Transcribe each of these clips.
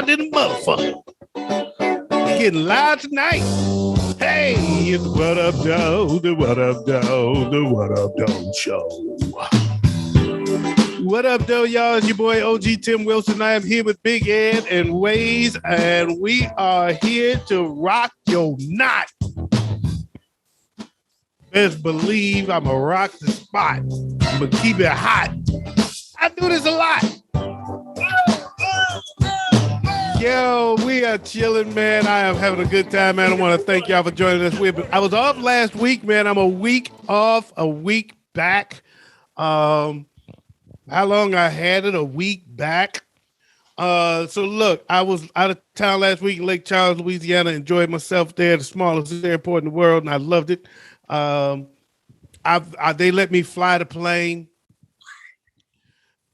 loud than a motherfucker. Getting loud tonight. Hey, it's What Up, Doe, the What Up, Doe, the What Up, Doe show. What up, though, y'all? It's your boy OG Tim Wilson. I am here with Big Ed and Wayz, and we are here to rock your knot. Best believe I'm going to rock the spot. I'm going to keep it hot. I do this a lot. Yo, we are chilling, man. I am having a good time, man. I want to thank y'all for joining us. I was off last week, man. I'm a week off, a week back. How long I had it? A week back. So look, I was out of town last week in Lake Charles, Louisiana. Enjoyed myself there, the smallest airport in the world, and I loved it. They let me fly the plane,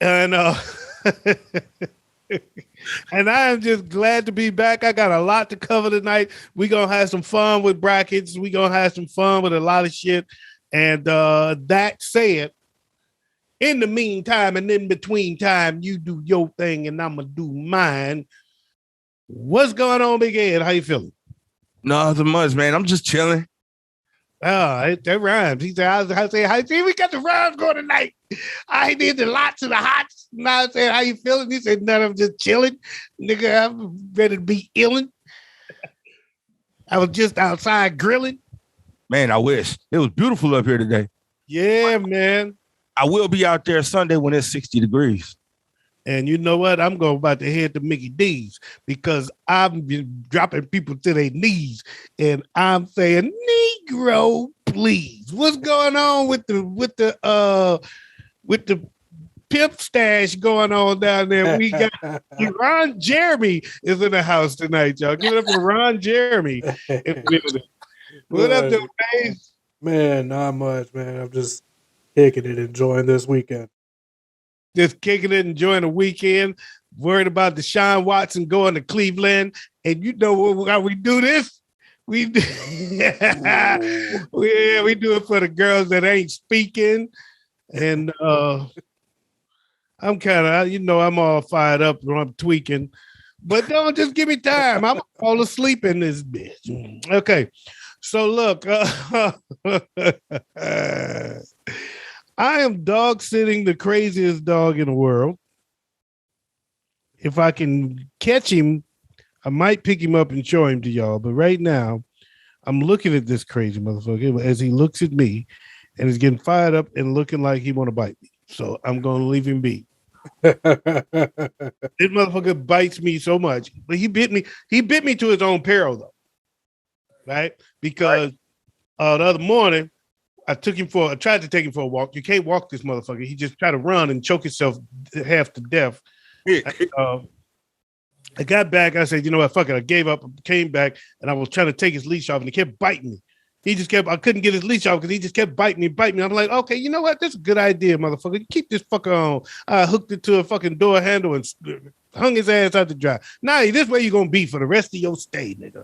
and and I am just glad to be back. I got a lot to cover tonight. We're gonna have some fun with brackets. We're gonna have some fun with a lot of shit. And that said, in the meantime and in between time, you do your thing and I'm gonna do mine. What's going on, Big Ed? How you feeling? Nothing much, man. I'm just chilling. Oh, that rhymes. He said, I say, we got the rhymes going tonight. I did the lots of the hots. Now I said, how you feeling? He said, none of them, just chilling. Nigga, I'm ready to be illin'. I was just outside grilling. Man, I wish. It was beautiful up here today. Yeah, man. I will be out there Sunday when it's 60 degrees. And you know what? I'm going about to head to Mickey D's because I've been dropping people to their knees. And I'm saying, Negro, please. What's going on with the pimp stash going on down there? We got Ron Jeremy is in the house tonight, y'all. Give it up for Ron Jeremy. What up, guys? Man, not much, man. I'm just kicking it, enjoying this weekend. Just kicking it, enjoying the weekend, worried about Deshaun Watson going to Cleveland. And you know how we do this? We do it for the girls that ain't speaking. And I'm kind of, I'm all fired up and I'm tweaking. But don't just give me time. I'm all asleep in this bitch. Okay. So look, I am dog sitting the craziest dog in the world. If I can catch him, I might pick him up and show him to y'all. But right now, I'm looking at this crazy motherfucker as he looks at me and is getting fired up and looking like he want to bite me. So I'm going to leave him be. This motherfucker bites me so much. But he bit me. He bit me to his own peril, though. Right? Because the other morning, I tried to take him for a walk. You can't walk this motherfucker. He just tried to run and choke himself half to death. I got back. I said, you know what? Fuck it. I gave up, came back, and I was trying to take his leash off, and he kept biting me. I couldn't get his leash off because he just kept biting me. I'm like, okay, you know what? That's a good idea, motherfucker. Keep this fucker on. I hooked it to a fucking door handle and hung his ass out to dry. Now, this way you're going to be for the rest of your stay, nigga.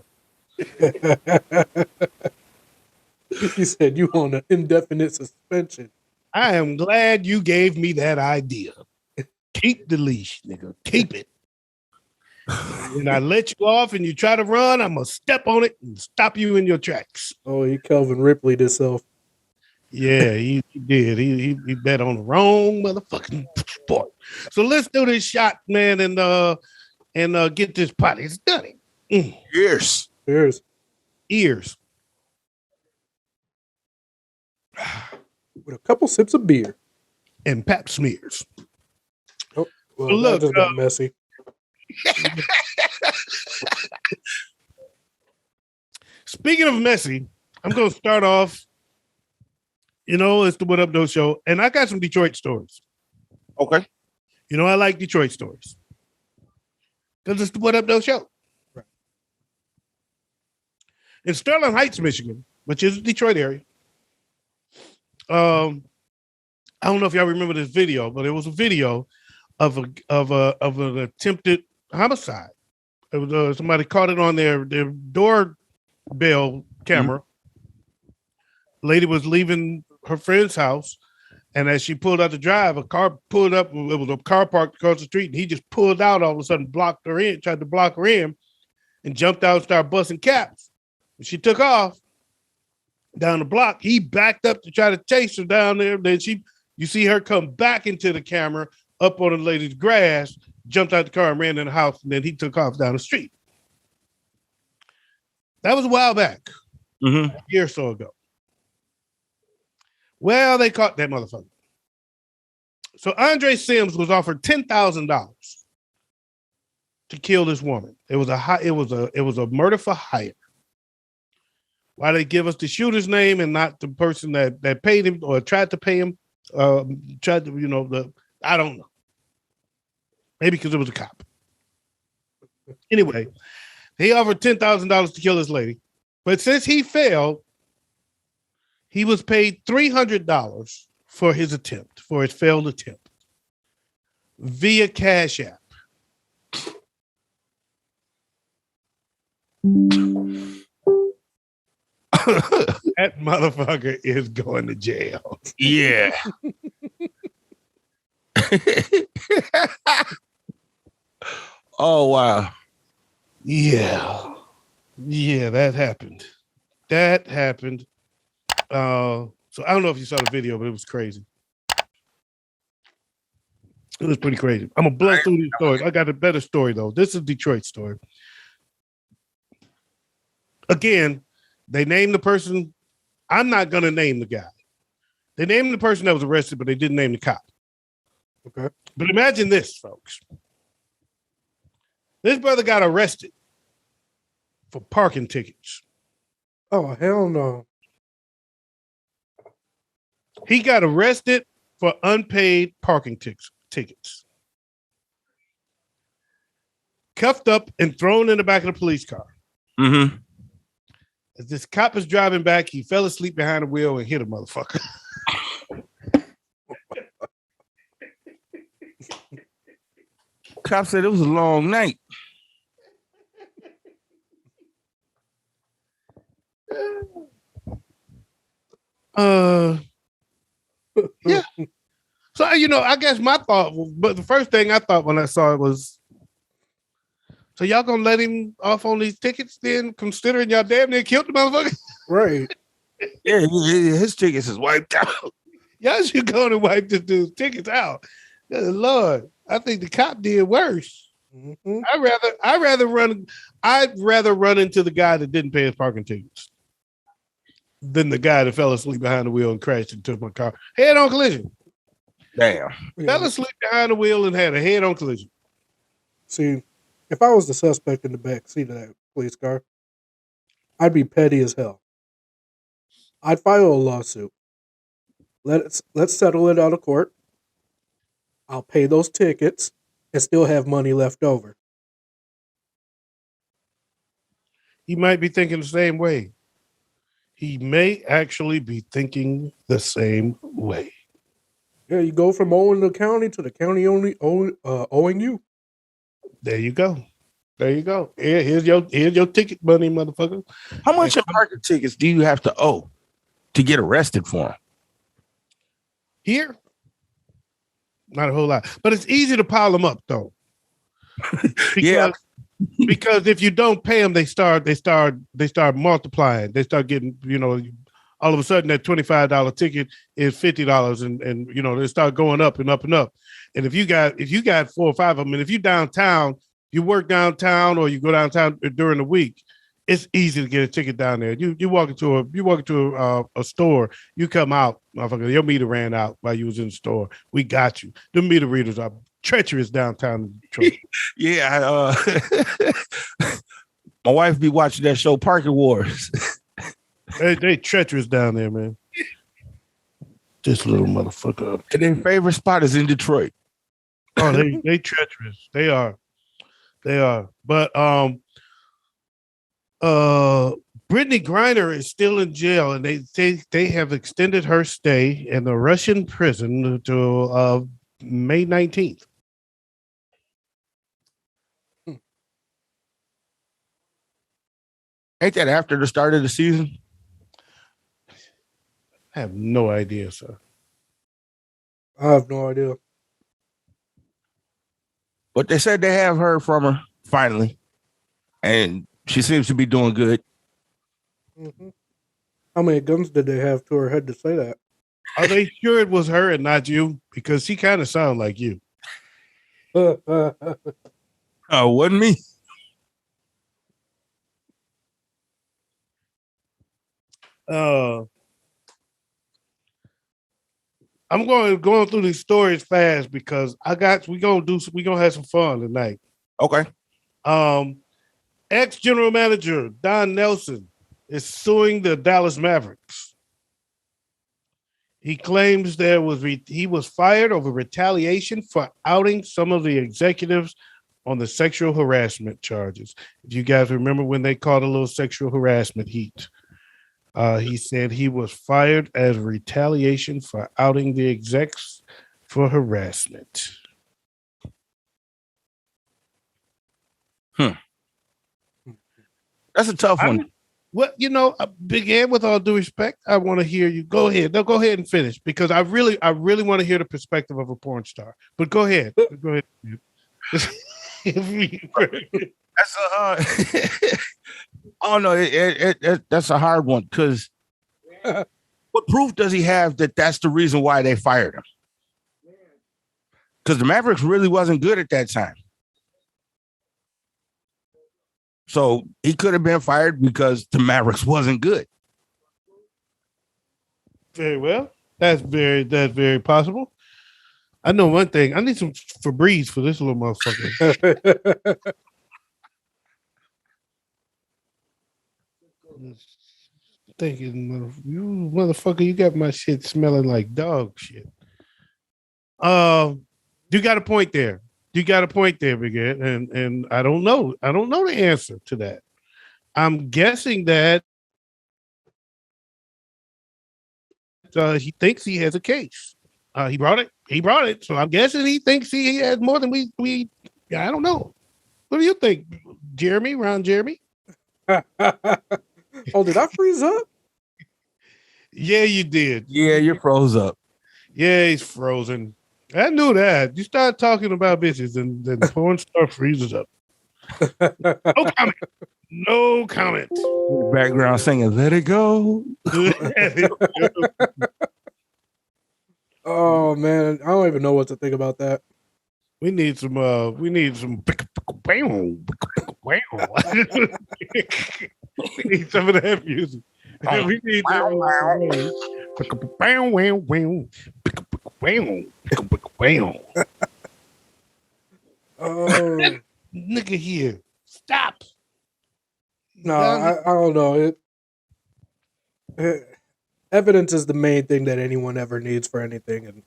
He said you on an indefinite suspension. I am glad you gave me that idea. Keep the leash, nigga. Keep it. When I let you off and you try to run, I'm going to step on it and stop you in your tracks. Oh, he Calvin Ripley'd himself. Yeah, he did. He bet on the wrong motherfucking sport. So let's do this shot, man, and get this pot. It's done. Ears. With a couple sips of beer and pap smears. Oh, well, look, just got messy. Speaking of messy, I'm going to start off. It's the What Up Doe show, and I got some Detroit stories. Okay. I like Detroit stories because it's the What Up Doe show. Right. In Sterling Heights, Michigan, which is the Detroit area. I don't know if y'all remember this video, but it was a video of an attempted homicide. It was somebody caught it on their doorbell camera. Lady was leaving her friend's house And as she pulled out to drive, a car pulled up. It was a car parked across the street, and he just pulled out all of a sudden, blocked her in, tried to block her in, and jumped out and started busting caps. When she took off down the block, he backed up to try to chase her down there. Then you see her come back into the camera up on the lady's grass, jumped out the car and ran in the house, and then he took off down the street. That was a while back, a year or so ago. Well, they caught that motherfucker. So Andre Sims was offered $10,000 to kill this woman. It was a murder for hire. Why they give us the shooter's name and not the person that paid him or tried to pay him? I don't know. Maybe because it was a cop. Anyway, he offered $10,000 to kill this lady, but since he failed, he was paid $300 for his failed attempt, via Cash App. That motherfucker is going to jail. Yeah. Oh, wow. Yeah, that happened. So I don't know if you saw the video, but it was crazy. It was pretty crazy. I'm gonna blow through these stories. I got a better story though. This is a Detroit story. Again, they named the person. I'm not gonna name the guy. They named the person that was arrested, but they didn't name the cop. Okay. But imagine this, folks. This brother got arrested for parking tickets. Oh, hell no. He got arrested for unpaid parking tickets. Cuffed up and thrown in the back of the police car. Mm-hmm. As this cop is driving back, he fell asleep behind the wheel and hit a motherfucker. Cop said it was a long night. Yeah. So, I guess my thought, but the first thing I thought when I saw it was, so y'all gonna let him off on these tickets then, considering y'all damn near killed the motherfucker? Right. Yeah, his tickets is wiped out. Y'all should go and wipe this dude's tickets out. Lord, I think the cop did worse. Mm-hmm. I'd rather run into the guy that didn't pay his parking tickets than the guy that fell asleep behind the wheel and crashed into my car. Head-on collision. Damn. Yeah. Fell asleep behind the wheel and had a head-on collision. See, if I was the suspect in the back seat of that police car, I'd be petty as hell. I'd file a lawsuit. Let's settle it out of court. I'll pay those tickets and still have money left over. He might be thinking the same way. He may actually be thinking the same way. Yeah, you go from owing the county to the county only owing you. There you go. Here's your ticket money, motherfucker. How much of parking tickets do you have to owe to get arrested for them? Here, not a whole lot, but it's easy to pile them up though. Because if you don't pay them, they start multiplying. They start getting, all of a sudden that $25 ticket is $50, and they start going up and up and up. And if you got 4 or 5 of them, and if you downtown, you work downtown or you go downtown during the week, it's easy to get a ticket down there. You walk into a store, you come out, motherfucker, your meter ran out while you was in the store. We got you. The meter readers are treacherous downtown in Detroit. Yeah, my wife be watching that show, Parking Wars. they treacherous down there, man. This little motherfucker. And their favorite spot is in Detroit. Oh, they treacherous. They are. But Brittany Griner is still in jail, and they have extended her stay in the Russian prison to May 19th. Ain't that after the start of the season? I have no idea, sir. I have no idea. But they said they have heard from her finally, and she seems to be doing good. Mm-hmm. How many guns did they have to her head to say that? Are they sure it was her and not you? Because she kind of sounds like you. Wasn't me. I'm going through these stories fast because we gonna have some fun tonight. Okay. Ex general manager Don Nelson is suing the Dallas Mavericks. He claims he was fired over retaliation for outing some of the executives on the sexual harassment charges. If you guys remember when they caught a little sexual harassment heat, he said he was fired as retaliation for outing the execs for harassment. That's a tough one. Big Ed, with all due respect, I want to hear you. Go ahead. No, go ahead and finish because I really want to hear the perspective of a porn star. But go ahead. Go ahead. That's a hard. Oh no, that's a hard one because what proof does he have that that's the reason why they fired him? Because the Mavericks really wasn't good at that time. So he could have been fired because the Mavericks wasn't good. Very well. That's very possible. I know one thing. I need some Febreze for this little motherfucker. Thinking, you motherfucker, you got my shit smelling like dog shit. You got a point there. Big Ed, and I don't know. I don't know the answer to that. I'm guessing that he thinks he has a case. He brought it. So I'm guessing he thinks he has more than we. I don't know. What do you think, Jeremy? Ron Jeremy? Oh, did I freeze up? Yeah, you did. Yeah, you froze up. Yeah, he's frozen. I knew that. You start talking about bitches and then porn star freezes up. No comment. No comment. Background singing, let it go. Oh man, I don't even know what to think about that. We need some we need some of that music. We need oh, nigga here. Stop. No, I don't know. Evidence is the main thing that anyone ever needs for anything, and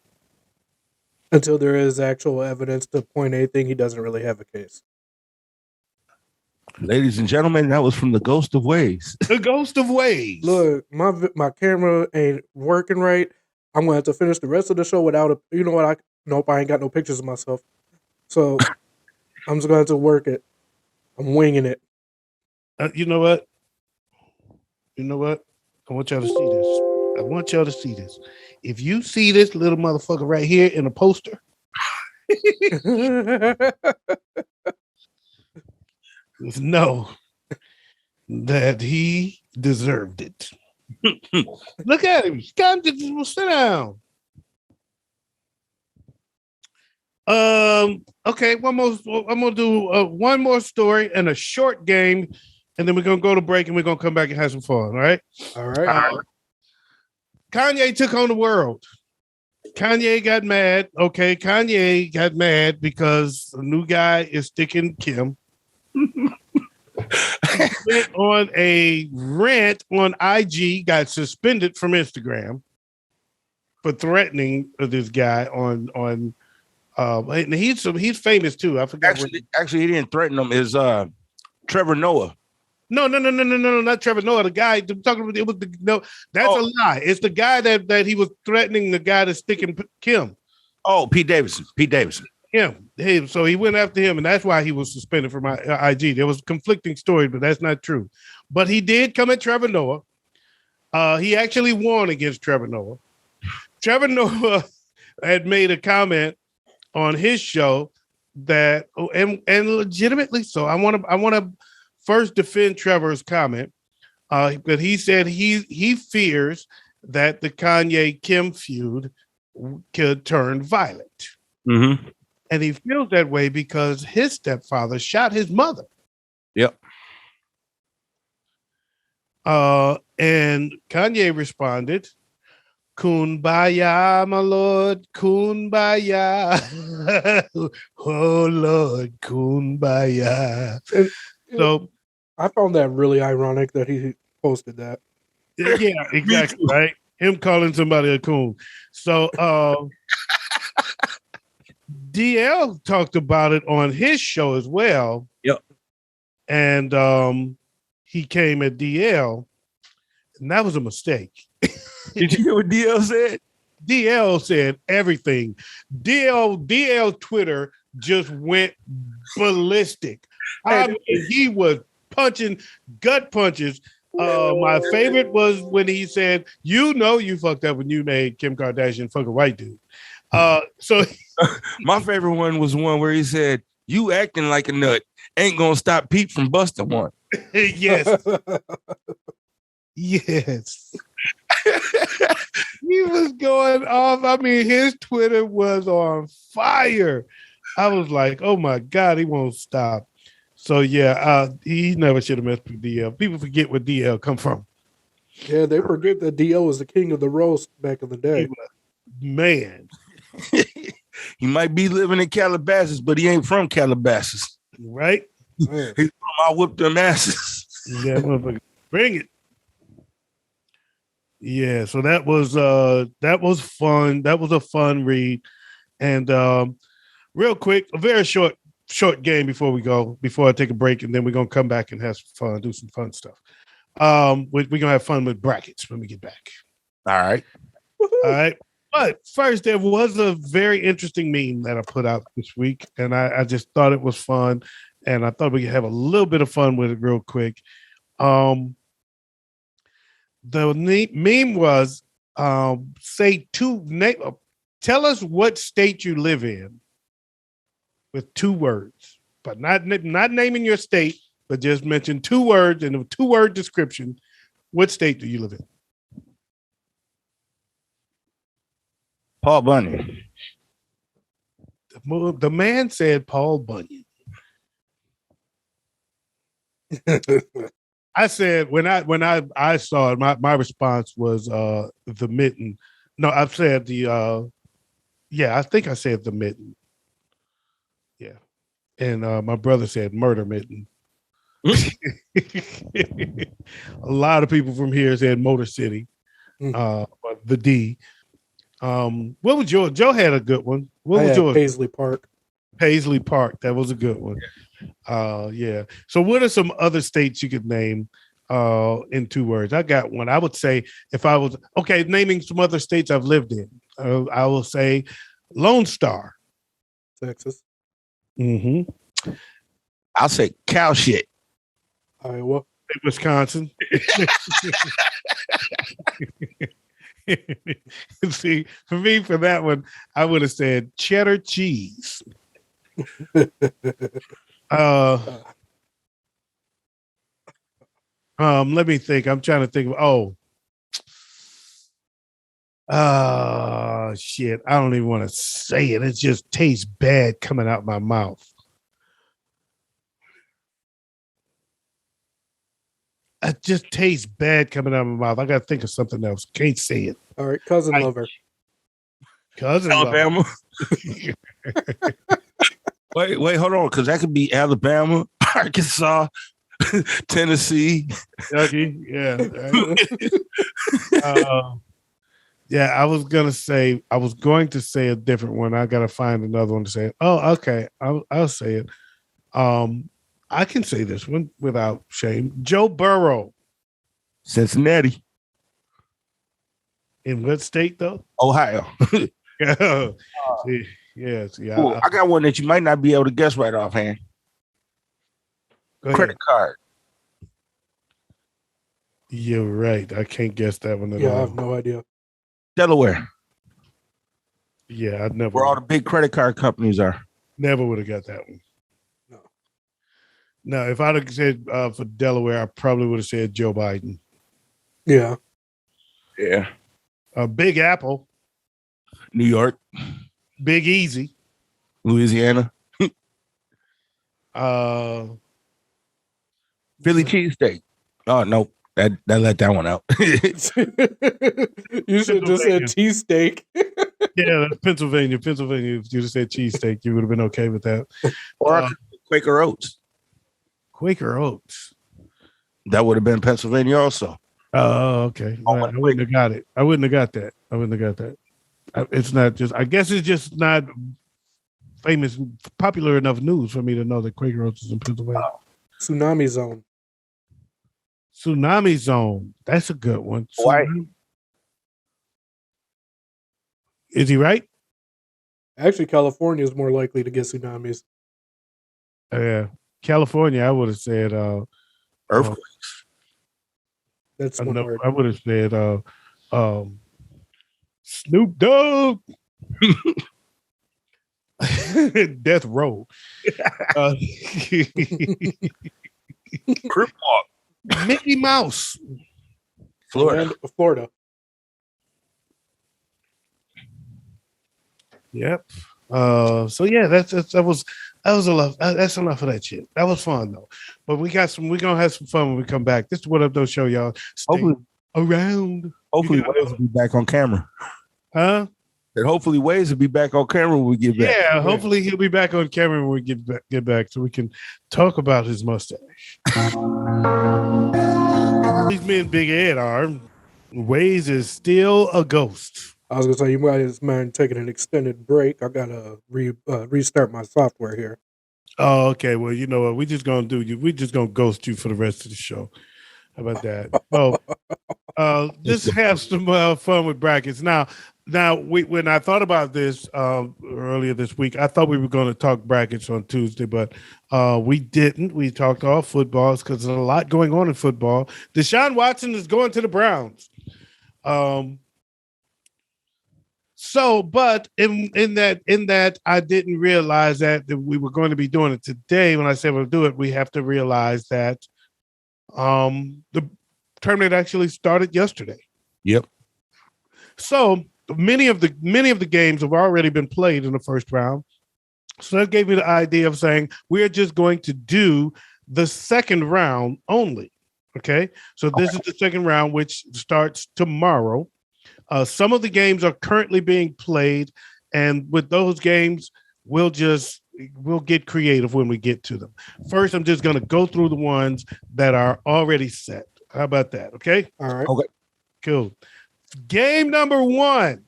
until there is actual evidence to point anything, he doesn't really have a case. Ladies and gentlemen, that was from the Ghost of Wayz. The Ghost of Wayz. Look, my camera ain't working right. I'm gonna have to finish the rest of the show without a. You know what? I ain't got no pictures of myself, so I'm just gonna have to work it. I'm winging it. You know what? I want y'all to see this. If you see this little motherfucker right here in a poster, know that he deserved it. Look at him. Come to sit down. Okay, I'm gonna do one more story and a short game, and then we're gonna go to break and we're gonna come back and have some fun. All right. Kanye took on the world. Kanye got mad. Okay, Kanye got mad because the new guy is sticking Kim. Went on a rant on IG, got suspended from Instagram for threatening this guy on and he's famous too. I forgot. Actually, he didn't threaten him. Is Trevor Noah? No, not Trevor Noah. The guy I'm talking about. That's a lie. It's the guy that he was threatening the guy that's sticking Kim. Oh, Pete Davidson. Him. So he went after him, and that's why he was suspended from IG. There was conflicting stories, but that's not true. But he did come at Trevor Noah. He actually won against Trevor Noah. Trevor Noah had made a comment on his show that, and legitimately so. I want to first defend Trevor's comment. But he said he fears that the Kanye Kim feud could turn violent. Mm-hmm. And he feels that way because his stepfather shot his mother. Yep. And Kanye responded, "Kumbaya, my lord, kumbaya." Oh Lord, kumbaya. So I found that really ironic that he posted that. Yeah, exactly. Right. Him calling somebody a coon. So DL talked about it on his show as well. Yep. And he came at DL, and that was a mistake. Did you hear what DL said? DL said everything. DL Twitter just went ballistic. I mean, he was punching gut punches. My favorite was when he said, "You know you fucked up when you made Kim Kardashian fuck a white dude." So my favorite one was one where he said, "You acting like a nut ain't gonna stop Pete from busting one." yes. Yes. He was going off. I mean, his Twitter was on fire. I was like, oh my God, he won't stop. So yeah, he never should have messed with DL. People forget where DL come from. Yeah, they forget that DL was the king of the roast back in the day. Man. He might be living in Calabasas, but he ain't from Calabasas. Right? He's from I whoop them asses. Yeah, motherfucker. Bring it. Yeah, so that was fun. That was a fun read. And real quick, a very short game before I take a break, and then we're gonna come back and have some fun, do some fun stuff. We're gonna have fun with brackets when we get back. All right. All right. But first, there was a very interesting meme that I put out this week, and I just thought it was fun, and I thought we could have a little bit of fun with it real quick. The meme was tell us what state you live in with 2 words, but not naming your state, but just mention 2 words and a 2-word description. What state do you live in? Paul Bunyan. The man said Paul Bunyan. I said when I saw it, my response was the mitten. No, I've said the I think I said the mitten. Yeah. And my brother said murder mitten. A lot of people from here said Motor City. But the D. What was yours? Joe had a good one. What was yours? Paisley Park. Paisley Park. That was a good one. Yeah. So what are some other states you could name in 2 words? I got one. I would say if I was naming some other states I've lived in, I will say Lone Star, Texas. Mm-hmm. I'll say cow shit. Iowa. Wisconsin. See, for me, for that one, I would have said cheddar cheese. Let me think. I'm trying to think of shit. I don't even want to say it. It just tastes bad coming out my mouth. It just tastes bad coming out of my mouth. I gotta think of something else. Can't say it. All right, cousin lover. Cousin Alabama. wait, hold on, because that could be Alabama, Arkansas, Tennessee. Kentucky, yeah. Yeah, I was going to say a different one. I gotta find another one to say. Oh, okay. I'll say it. I can say this one without shame. Joe Burrow. Cincinnati. In what state, though? Ohio. Yes. Yeah. Cool. I got one that you might not be able to guess right offhand. Credit card. You're right. I can't guess that one at all. Yeah, I have no idea. Delaware. Yeah, I never. Where all the big credit card companies are. Never would have got that one. No. No, if I'd have said for Delaware, I probably would have said Joe Biden. Yeah. Yeah. Big Apple, New York, Big Easy, Louisiana, uh, Philly cheesesteak. Oh no, that let that one out. You should have just said cheesesteak. Yeah, that's Pennsylvania. Pennsylvania. If you'd have said cheesesteak, you would have been okay with that. Or Quaker Oats. Quaker Oats. That would have been Pennsylvania also. Oh, okay. Oh, I wouldn't have got it. I wouldn't have got that. It's not just. I guess it's just not famous, popular enough news for me to know that Quaker Oats is in Pennsylvania. Tsunami zone. Tsunami zone. That's a good one. Why? Is he right? Actually, California is more likely to get tsunamis. Yeah. California, I would have said Earthquakes. That's one word. I would have said Snoop Dogg. Death Row. Crip Walk. Mickey Mouse. Florida. Florida. Yep. So yeah, that was a lot. That's enough of that shit. That was fun though. But we're gonna have some fun when we come back. This is What Up Though show, y'all. Stay Hopefully, around. Wayz will be back on camera. Huh? And hopefully Wayz will be back on camera when we get back. Yeah, hopefully he'll be back on camera when we get back so we can talk about his mustache. These men Big Ed are. Wayz is still a ghost. I was gonna say you might mind taking an extended break. I gotta restart my software here. Oh, okay. Well, you know what? We're just gonna ghost you for the rest of the show. How about that? Let's have some fun with brackets. Now, when I thought about this earlier this week, I thought we were going to talk brackets on Tuesday, but we didn't. We talked all footballs because there's a lot going on in football. Deshaun Watson is going to the Browns. But in that, I didn't realize that we were going to be doing it today. When I said we'll do it, we have to realize that the tournament actually started yesterday. Yep. So many of the games have already been played in the first round. So that gave me the idea of saying we're just going to do the second round only. Okay. So this is the second round, which starts tomorrow. Some of the games are currently being played, and with those games, we'll get creative when we get to them. First, I'm just going to go through the ones that are already set. How about that? Okay. All right. Okay. Cool. Game number 1,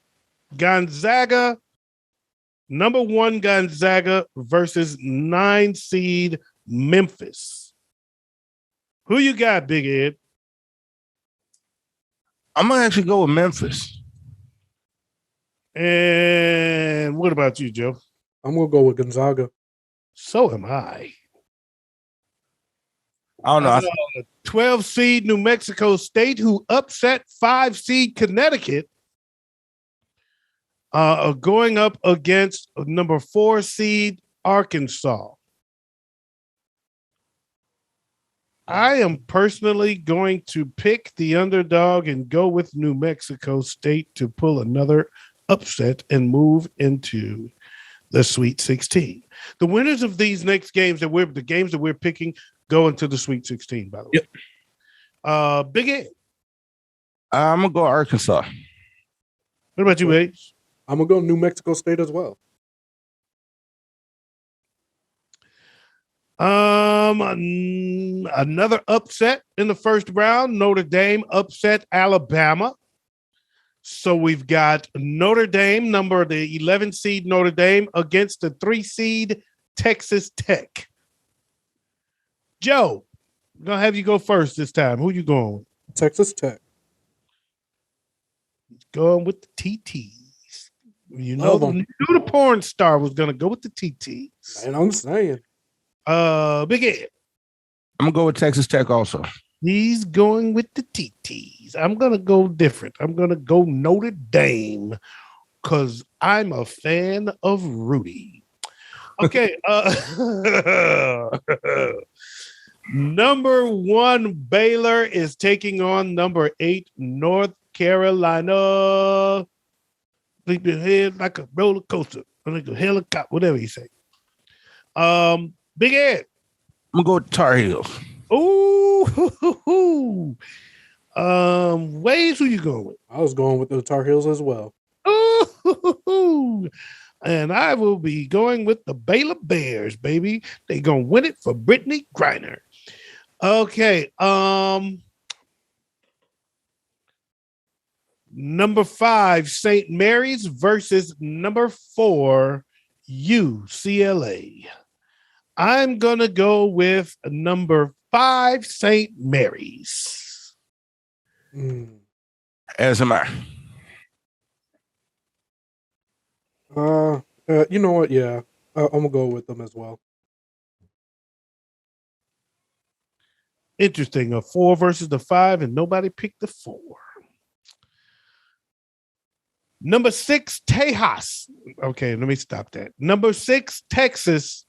Gonzaga. Number 1 Gonzaga versus 9 seed Memphis. Who you got, Big Ed? I'm gonna actually go with Memphis. And what about you, Joe? I'm gonna go with Gonzaga. So am I. I don't know. 12 seed New Mexico State, who upset 5 seed Connecticut, are going up against number 4 seed Arkansas. I am personally going to pick the underdog and go with New Mexico State to pull another upset and move into the Sweet 16. The winners of these next games the games that we're picking go into the Sweet 16, by the way. Yep. Big Ed. I'm gonna go Arkansas. What about you, Ed? I'm gonna go New Mexico State as well. Another upset in the first round. Notre Dame upset Alabama. So we've got Notre Dame, the 11 seed Notre Dame against the 3 seed Texas Tech. Joe, I'm gonna have you go first this time. Who you going with? Texas Tech. Going with the TTs. You know the porn star was gonna go with the TTs. And I'm saying. Big Ed. I'm gonna go with Texas Tech also. He's going with the TTs. I'm gonna go different. I'm gonna go Notre Dame because I'm a fan of Rudy. Okay. Number 1, Baylor is taking on number 8, North Carolina. Sleeping head like a roller coaster, like a helicopter, whatever you say. Big Ed. I'm gonna go with Tar Heels. Ooh. Wayz, who you going with? I was going with the Tar Heels as well. Ooh. And I will be going with the Baylor Bears, baby. They gonna win it for Brittany Griner. Okay. Number 5, St. Mary's versus number 4, UCLA. I'm gonna go with number 5, St. Mary's. As am I. You know what? Yeah, I'm gonna go with them as well. Interesting. A 4 versus the 5, and nobody picked the 4. Number 6, Tejas. Okay, let me stop that. Number 6, Texas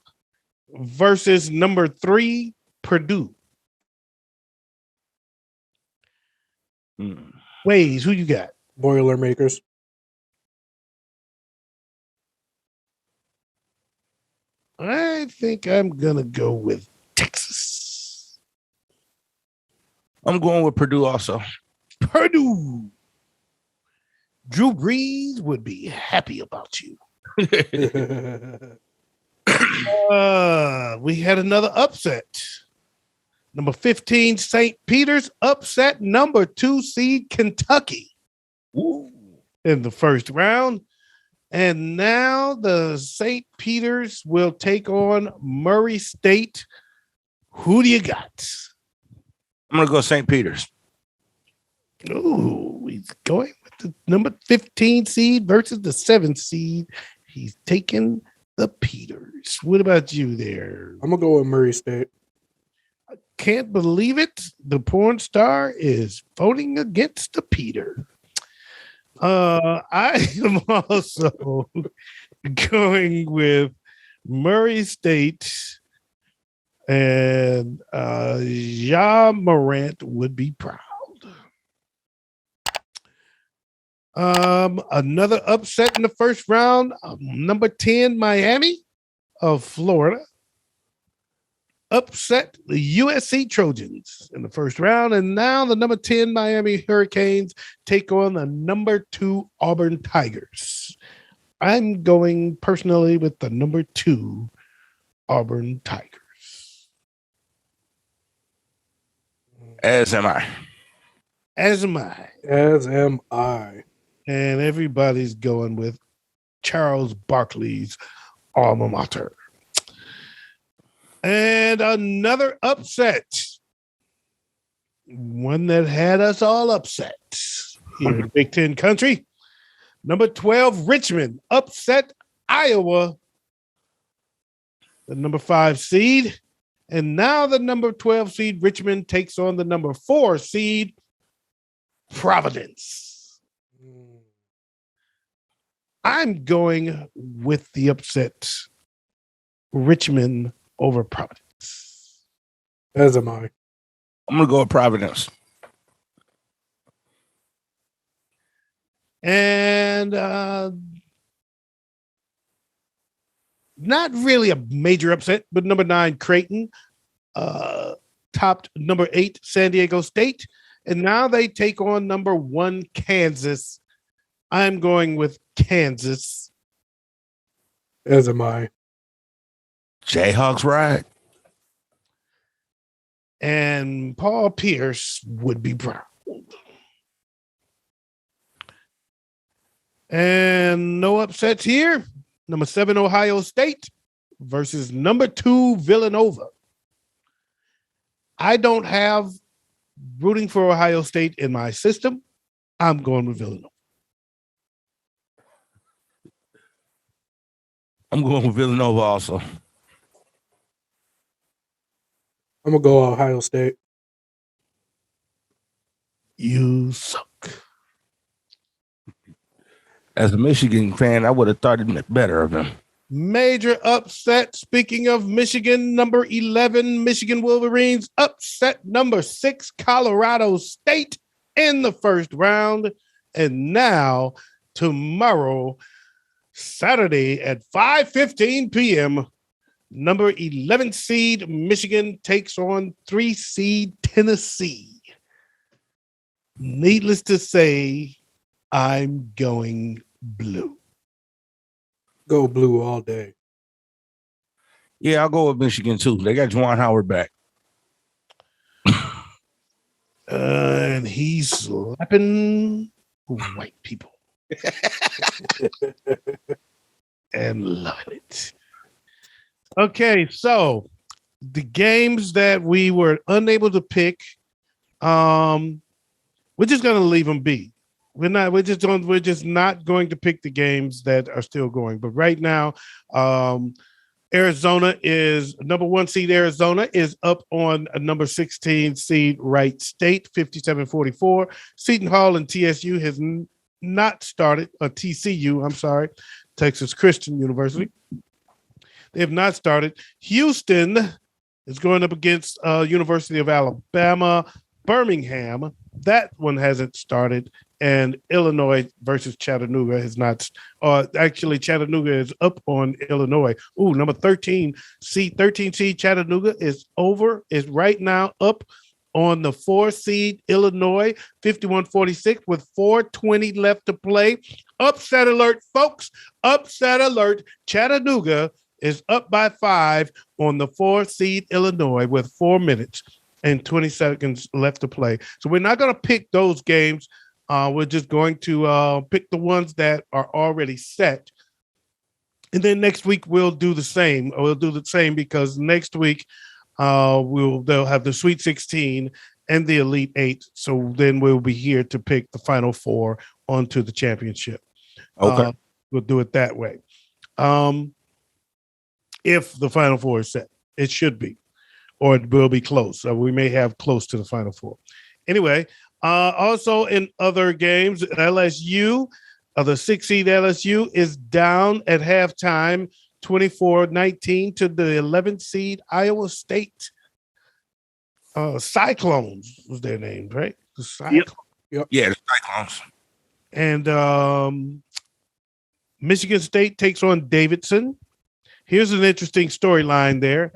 versus number 3, Purdue. Wayz, who you got? Boilermakers. I think I'm gonna go with Texas. I'm going with Purdue also. Purdue. Drew Brees would be happy about you. We had another upset. Number 15, St. Peter's upset number 2 seed Kentucky in the first round. And now the St. Peter's will take on Murray State. Who do you got? I'm going to go St. Peter's. Oh, he's going with the number 15 seed versus the 7th seed. He's taking the Peters. What about you there? I'm going to go with Murray State. I can't believe it. The porn star is voting against the Peter. I am also going with Murray State, and Ja Morant would be proud. Another upset in the first round. Number 10, Miami of Florida. Upset the USC Trojans in the first round. And now the number 10 Miami Hurricanes take on the number 2 Auburn Tigers. I'm going personally with the number 2 Auburn Tigers. As am I. As am I. As am I. And everybody's going with Charles Barkley's alma mater. And another upset. One that had us all upset here in Big Ten country. Number 12, Richmond upset Iowa, the number 5 seed. And now the number 12 seed, Richmond, takes on the number 4 seed, Providence. I'm going with the upset, Richmond over Providence. As am I. I'm going to go with Providence. And not really a major upset, but number 9, Creighton, topped number 8, San Diego State. And now they take on number 1, Kansas. I'm going with Kansas. As am I. Jayhawks ride. And Paul Pierce would be proud. And no upsets here. Number 7, Ohio State versus number 2, Villanova. I don't have rooting for Ohio State in my system. I'm going with Villanova. I'm going with Villanova also. I'm going to go Ohio State. You suck. As a Michigan fan, I would have thought it better of him. Major upset. Speaking of Michigan, number 11, Michigan Wolverines upset number 6, Colorado State in the first round. And now, tomorrow, Saturday at 5:15 p.m., number 11 seed Michigan takes on 3 seed Tennessee. Needless to say, I'm going blue. Go blue all day. Yeah, I'll go with Michigan too. They got Juwan Howard back. And he's slapping white people. And loving it. Okay, so the games that we were unable to pick, we're just gonna leave them be. We're just not going to pick the games that are still going. But right now, Arizona is number 1 seed. Arizona is up on a number 16 seed Wright State, 57-44. Seton Hall and TSU has not started. TCU, I'm sorry, Texas Christian University. They have not started. Houston is going up against University of Alabama. Birmingham, that one hasn't started. And Illinois versus Chattanooga has not. Actually, Chattanooga is up on Illinois. Ooh, number 13 seed Chattanooga is right now up on the 4 seed Illinois, 51-46 with 4:20 left to play. Upset alert, folks. Upset alert. Chattanooga is up by 5 on the 4 seed Illinois with 4 minutes and 20 seconds left to play. So we're not going to pick those games. We're just going to pick the ones that are already set. And then next week we'll do the same. We'll do the same because next week they'll have the Sweet 16 and the Elite 8. So then we'll be here to pick the Final 4 onto the championship. Okay. We'll do it that way. If the Final 4 is set, it should be, or it will be close. So we may have close to the Final 4. Anyway, also in other games, LSU, the 6 seed LSU is down at halftime, 24-19 to the 11th seed Iowa State. Cyclones was their name, right? The Cyclones. Yep. Yeah, the Cyclones. And Michigan State takes on Davidson. Here's an interesting storyline there.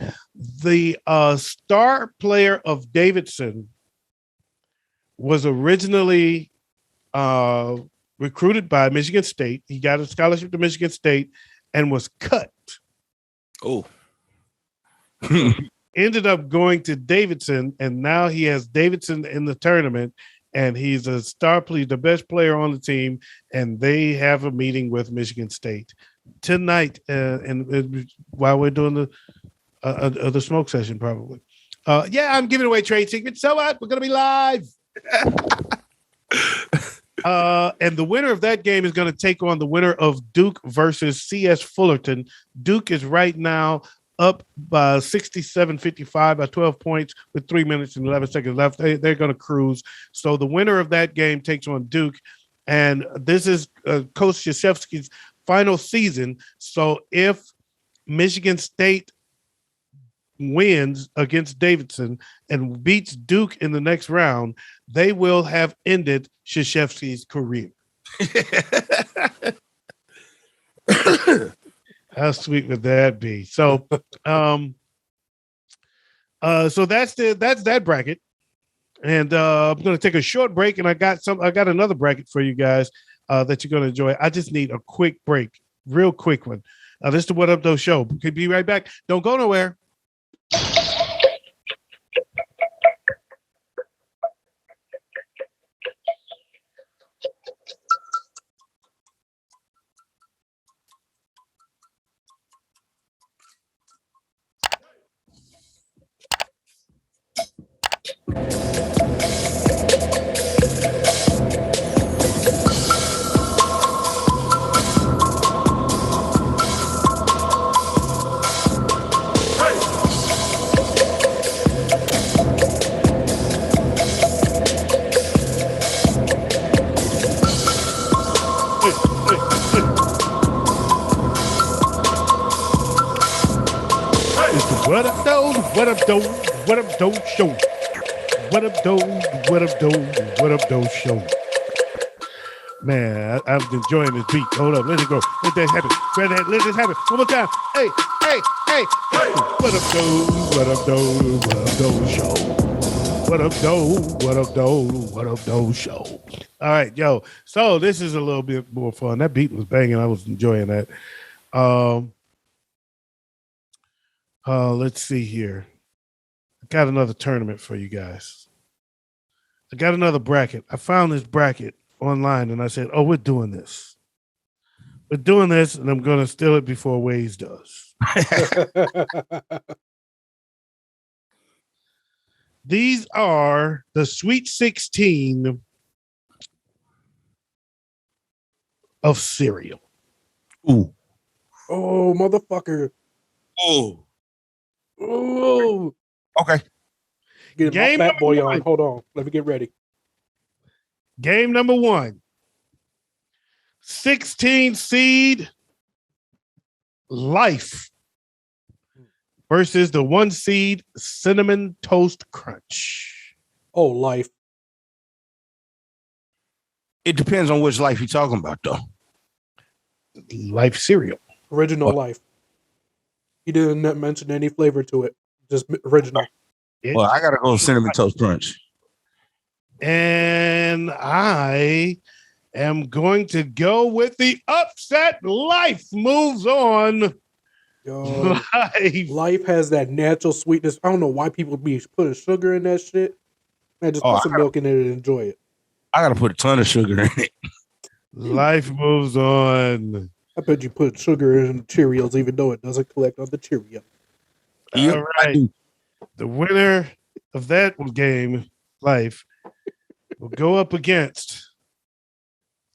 The star player of Davidson was originally recruited by Michigan State. He got a scholarship to Michigan State and was cut. Oh. Ended up going to Davidson, and now he has Davidson in the tournament, and he's a star player, the best player on the team, and they have a meeting with Michigan State tonight, and while we're doing the smoke session, probably. Yeah, I'm giving away trade secrets. So what? We're going to be live. And the winner of that game is going to take on the winner of Duke versus CS Fullerton. Duke is right now up by 67-55 by 12 points with 3 minutes and 11 seconds left. They're going to cruise. So the winner of that game takes on Duke. And this is Coach Krzyzewski's final season. So if Michigan State wins against Davidson and beats Duke in the next round, they will have ended Krzyzewski's career. How sweet would that be? So, so that's that bracket, and I'm going to take a short break, and I got another bracket for you guys that you're going to enjoy. I just need a quick break, real quick one. This is the What Up Though show. Could be right back. Don't go nowhere. What up, though? What up, though? Show. What up, though? What up, though? What up, though? Show. Man, I'm enjoying this beat. Hold up, let it go. Let that happen. Let this happen. One more time. Hey, hey, hey. What up, though? What up, though? What up, though? Show. What up, though? What up, though? What up, though? Show. All right, yo. So this is a little bit more fun. That beat was banging. I was enjoying that. Let's see here. I got another tournament for you guys. I got another bracket. I found this bracket online and I said, oh, we're doing this. We're doing this, and I'm going to steal it before Wayz does. These are the Sweet 16 of cereal. Ooh. Oh, motherfucker. Oh. Oh. Okay. Get Game my fat boy one. on. Hold on. Let me get ready. Game number 1. 16 seed Life versus the 1 seed Cinnamon Toast Crunch. Oh, Life. It depends on which Life you're talking about, though. Life cereal. Original What? Life. He didn't mention any flavor to it. Just original. Well, I gotta go Cinnamon Toast Crunch. And I am going to go with the upset. Life moves on. Yo, Life. Life has that natural sweetness. I don't know why people be putting sugar in that shit. Man, just put some milk in it and enjoy it. I gotta put a ton of sugar in it. Life moves on. I bet you put sugar in Cheerios even though it doesn't collect on the Cheerio. Yep, All right. The winner of that game, Life, will go up against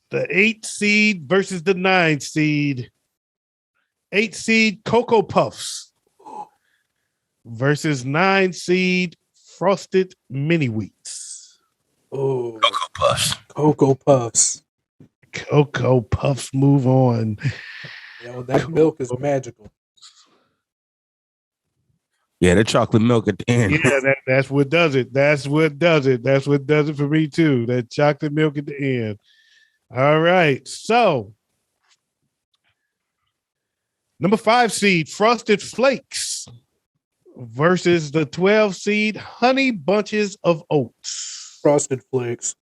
the 8 seed versus the 9 seed. 8 seed Cocoa Puffs versus 9 seed Frosted Mini Wheats. Oh, Cocoa Puffs. Cocoa Puffs. Cocoa Puffs move on. Yo, that milk is magical. Yeah, the chocolate milk at the end. Yeah, that's what does it. That's what does it. That's what does it for me too. That chocolate milk at the end. All right. So, number 5 seed Frosted Flakes versus the 12 seed Honey Bunches of Oats. Frosted Flakes.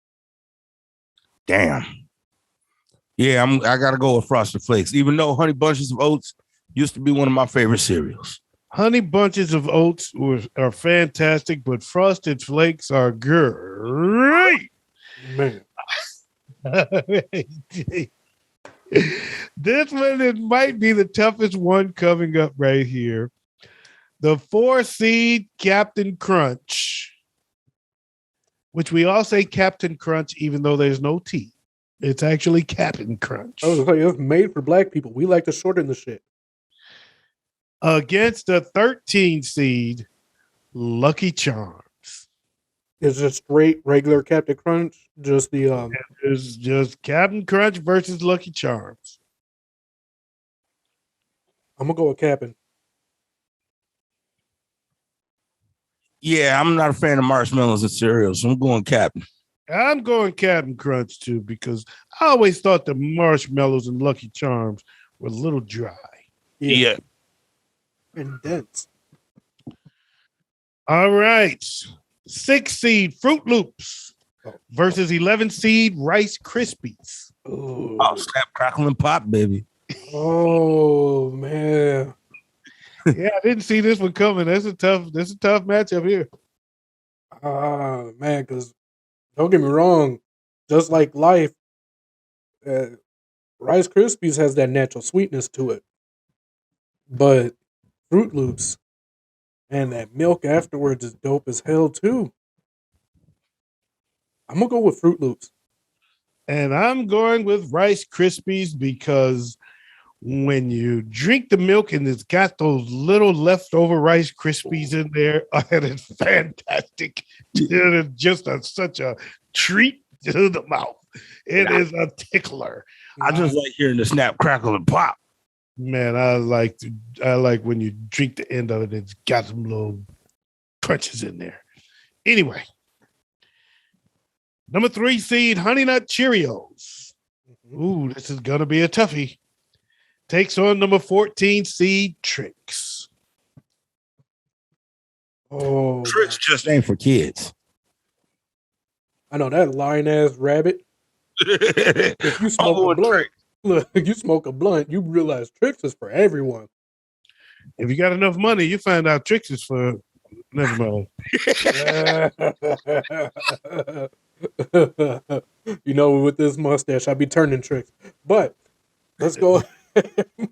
Damn. Yeah, I gotta go with Frosted Flakes, even though Honey Bunches of Oats used to be one of my favorite cereals. Honey Bunches of Oats are fantastic, but Frosted Flakes are great. Man. This one, it might be the toughest one coming up right here. The 4 seed Captain Crunch, which we all say Captain Crunch, even though there's no T. It's actually Captain Crunch. I was like, it's made for black people. We like to shorten the shit. Against the 13 seed Lucky Charms. Is it straight regular Captain Crunch? Just the It's just Captain Crunch versus Lucky Charms. I'm gonna go with Captain. Yeah, I'm not a fan of marshmallows and cereals, so I'm going Captain. I'm going Captain Crunch too, because I always thought the marshmallows and Lucky Charms were a little dry. Yeah. And dense. All right. 6 seed Fruit Loops versus 11 seed Rice Krispies. Oh, snap, crackle, and pop, baby. Oh man. Yeah, I didn't see this one coming. That's a tough matchup here. Man, because don't get me wrong, just like Life, Rice Krispies has that natural sweetness to it. But Fruit Loops and that milk afterwards is dope as hell too. I'm gonna go with Fruit Loops. And I'm going with Rice Krispies because when you drink the milk and it's got those little leftover Rice Krispies in there, and it's fantastic. It is just such a treat to the mouth. It is a tickler. I just like hearing the snap, crackle, and pop. Man, I like when you drink the end of it. It's got some little crunches in there. Anyway, number 3 seed Honey Nut Cheerios. Ooh, this is gonna be a toughie. Takes on number 14 seed Tricks. Oh, Tricks just ain't for kids. I know that lying ass rabbit. If you smoke a blunt, look, you smoke a blunt, you realize Tricks is for everyone. If you got enough money, you find out Tricks is for. Never mind. You know, with this mustache, I'd be turning Tricks. But let's go.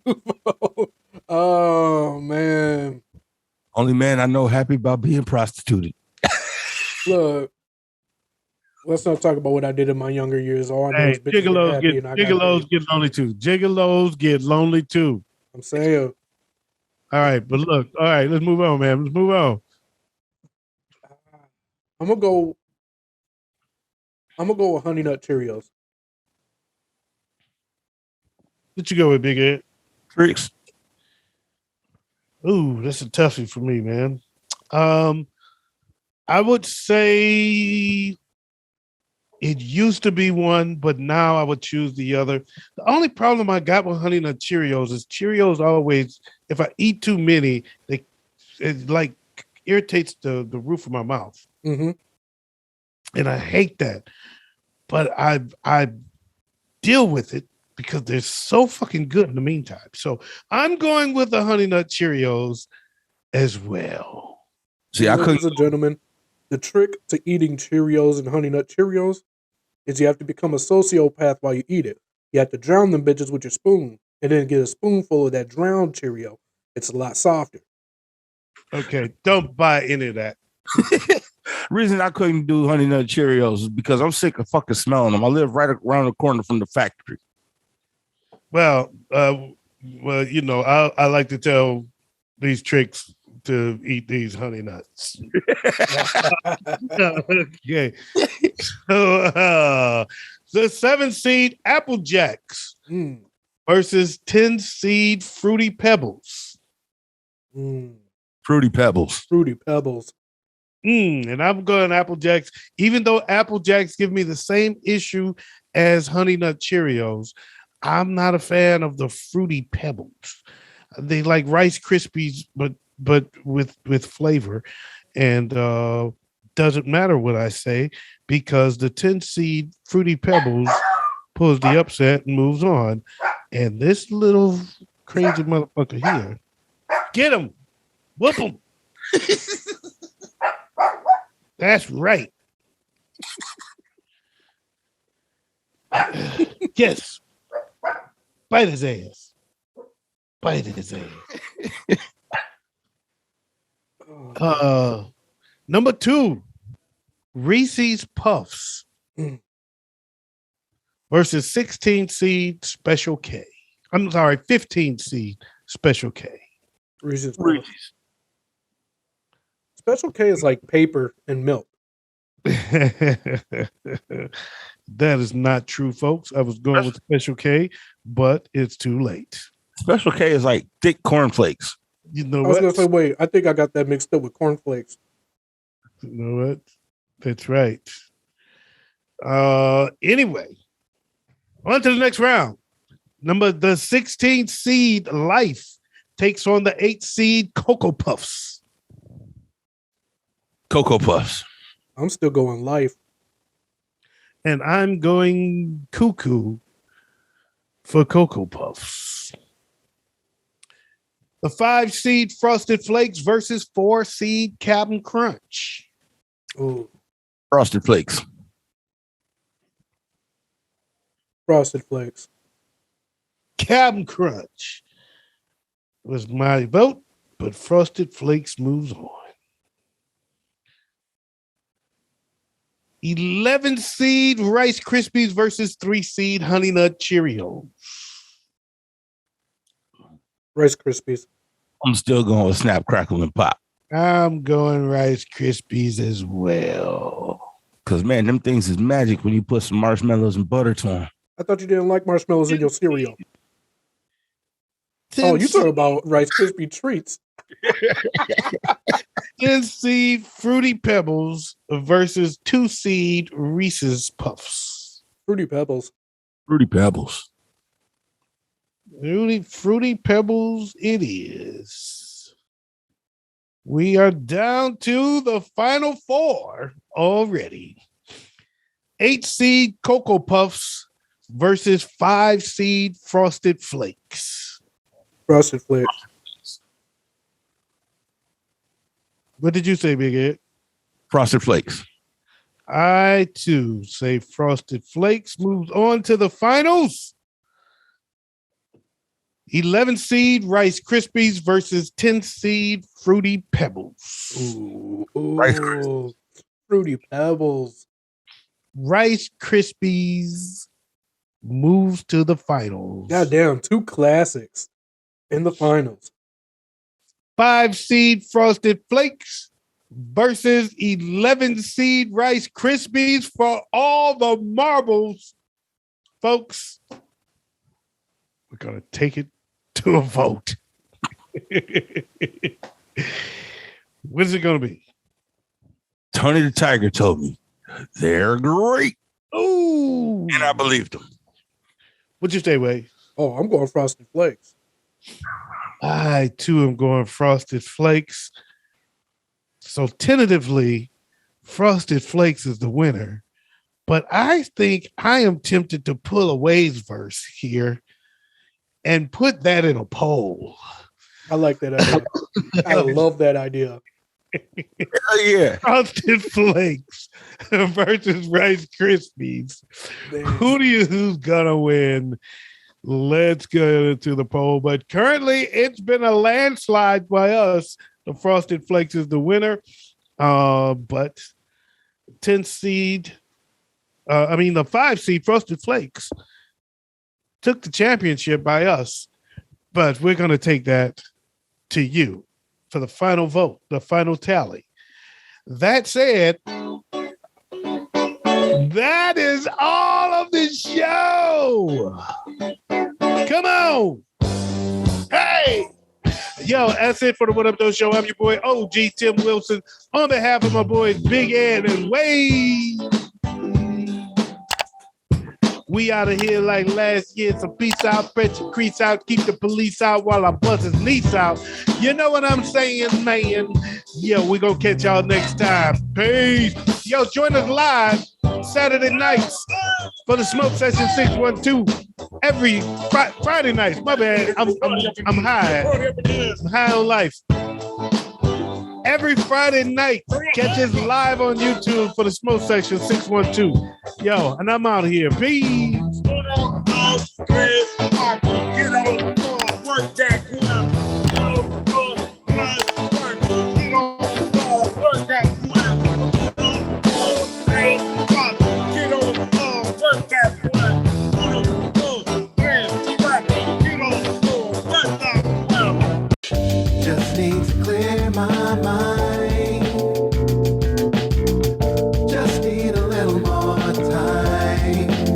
Move on. Oh man. Only man I know happy about being prostituted. Look, let's not talk about what I did in my younger years. All I know is bitches gigolos happy get and I gigolos get lonely too. Gigolos get lonely too. I'm saying. All right, but look, all right, let's move on, man. Let's move on. I'm gonna go with Honey Nut Cheerios. What you go with, Big Ed? Tricks. Ooh, that's a toughie for me, man. I would say it used to be one, but now I would choose the other. The only problem I got with Honey Nut Cheerios is Cheerios always, if I eat too many, it like irritates the roof of my mouth. Mm-hmm. And I hate that. But I deal with it because they're so fucking good in the meantime. So I'm going with the Honey Nut Cheerios as well. See, ladies and gentlemen, the trick to eating Cheerios and Honey Nut Cheerios is you have to become a sociopath while you eat it. You have to drown them bitches with your spoon and then get a spoonful of that drowned Cheerio. It's a lot softer. Okay, don't buy any of that. Reason I couldn't do Honey Nut Cheerios is because I'm sick of fucking smelling them. I live right around the corner from the factory. Well, you know, I like to tell these tricks to eat these honey nuts. Okay. So the 7 seed Apple Jacks versus 10 seed Fruity Pebbles. Fruity Pebbles. Fruity Pebbles. And I'm going Apple Jacks, even though Apple Jacks give me the same issue as Honey Nut Cheerios. I'm not a fan of the Fruity Pebbles. They like Rice Krispies, but with flavor, and doesn't matter what I say because the 10 seed Fruity Pebbles pulls the upset and moves on, and this little crazy motherfucker here, get him, whoop him. That's right. Yes. Bite his ass. Bite his ass. Number 2, Reese's Puffs versus 16 seed Special K. I'm sorry, 15 seed Special K. Reese's Puffs. Special K is like paper and milk. That is not true, folks. I was going with Special K, but it's too late. Special K is like thick cornflakes. You know what? I was going to say, wait, I think I got that mixed up with cornflakes. You know what? That's right. Anyway, on to the next round. The 16 seed Life takes on the 8 seed Cocoa Puffs. Cocoa Puffs. I'm still going Life. And I'm going cuckoo for Cocoa Puffs. The 5 seed Frosted Flakes versus 4 seed Cap'n Crunch. Ooh. Frosted Flakes. Frosted Flakes. Cap'n Crunch was my vote, but Frosted Flakes moves on. 11 seed Rice Krispies versus 3 seed Honey Nut Cheerios. Rice Krispies. I'm still going with Snap, Crackle, and Pop. I'm going Rice Krispies as well. Because, man, them things is magic when you put some marshmallows and butter to them. I thought you didn't like marshmallows in your cereal. Oh, you talking about Rice Krispie treats. 10 seed Fruity Pebbles versus 2 seed Reese's Puffs. Fruity Pebbles. Fruity Pebbles. Fruity Pebbles it is. We are down to the final 4 already. 8 seed Cocoa Puffs versus 5 seed Frosted Flakes. Frosted Flakes. What did you say, Big Ed? Frosted Flakes. I too say Frosted Flakes moves on to the finals. 11 seed Rice Krispies versus 10 seed Fruity Pebbles. Ooh, Rice Fruity Pebbles. Rice Krispies moves to the finals. Goddamn, 2 classics in the finals. 5 seed Frosted Flakes versus 11 seed Rice Krispies for all the marbles. Folks, we're going to take it to a vote. What's it going to be? Tony the Tiger told me they're great. Ooh. And I believed him. What'd you say, Wayne? Oh, I'm going Frosted Flakes. I, too, am going Frosted Flakes. So, tentatively, Frosted Flakes is the winner. But I think I am tempted to pull a Wayz verse here and put that in a poll. I like that idea. I love that idea. Hell yeah. Frosted Flakes versus Rice Krispies. Who's gonna win? Let's go into the poll. But currently, it's been a landslide by us. The Frosted Flakes is the winner. But 10 seed, the 5 seed Frosted Flakes took the championship by us. But we're gonna take that to you for the final vote, the final tally. That said, that is all of the show. Come on. Hey. Yo, that's it for the What Up Though Show. I'm your boy, OG Tim Wilson. On behalf of my boys, Big Ed and Wayz. We out of here like last year. So peace out, spread your crease out, keep the police out while I buzz his lease out. You know what I'm saying, man? Yo, we gonna catch y'all next time. Peace. Yo, join us live Saturday nights for the Smoke Session 612. Every Friday nights. My bad. I'm high. I'm high on life. Every Friday night, catch us live on YouTube for the Smoke Section 612. Yo, and I'm out here. Peace. Get on the floor, work that.